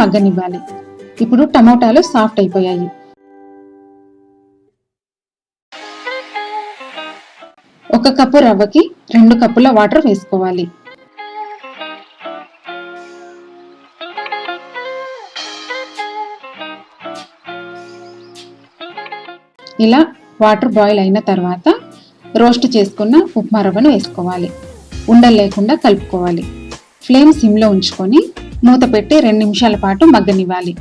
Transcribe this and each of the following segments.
మగ్గనివ్వాలి. ఇప్పుడు టమోటాలు సాఫ్ట్ అయిపోయాయి. ఒక కప్పు రవ్వకి 2 కప్పుల వాటర్ వేసుకోవాలి. ఇలా వాటర్ బాయిల్ అయిన తర్వాత రోస్ట్ చేసుకున్న ఉప్మా రవ్వను వేసుకోవాలి. ఉండలు లేకుండా కలుపుకోవాలి. ఫ్లేమ్ సిమ్లో ఉంచుకొని మూత పెట్టి 2 నిమిషాల పాటు మగ్గనివ్వాలి.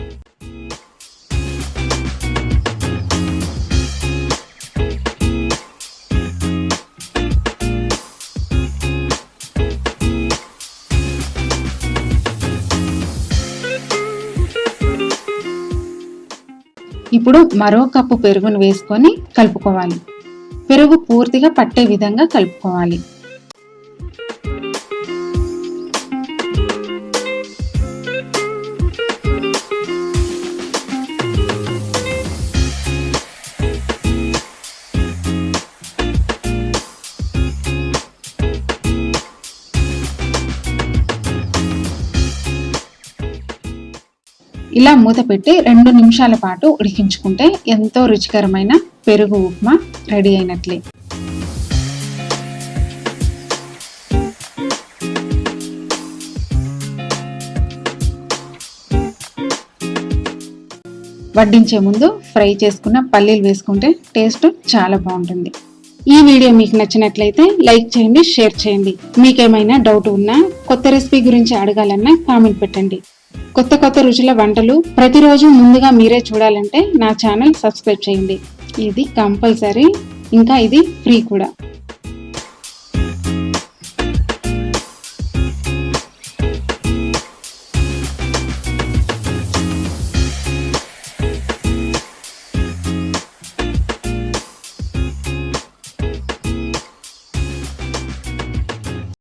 ఇప్పుడు మరో కప్పు పెరుగును వేసుకొని కలుపుకోవాలి. పెరుగు పూర్తిగా పట్టే విధంగా కలుపుకోవాలి. ఇలా మూత పెట్టి 2 నిమిషాల పాటు ఉడికించుకుంటే ఎంతో రుచికరమైన పెరుగు ఉప్మా రెడీ అయినట్లే. వడ్డించే ముందు ఫ్రై చేసుకున్న పల్లీలు వేసుకుంటే టేస్ట్ చాలా బాగుంటుంది. ఈ వీడియో మీకు నచ్చినట్లయితే లైక్ చేయండి, షేర్ చేయండి. మీకేమైనా డౌట్ ఉన్నా, కొత్త రెసిపీ గురించి అడగాలన్నా కామెంట్ పెట్టండి. కొత్త రుచుల వంటలు ప్రతిరోజు ముందుగా మీరే చూడాలంటే నా ఛానల్ సబ్స్క్రైబ్ చేయండి. ఇది కంపల్సరీ, ఇంకా ఇది ఫ్రీ కూడా.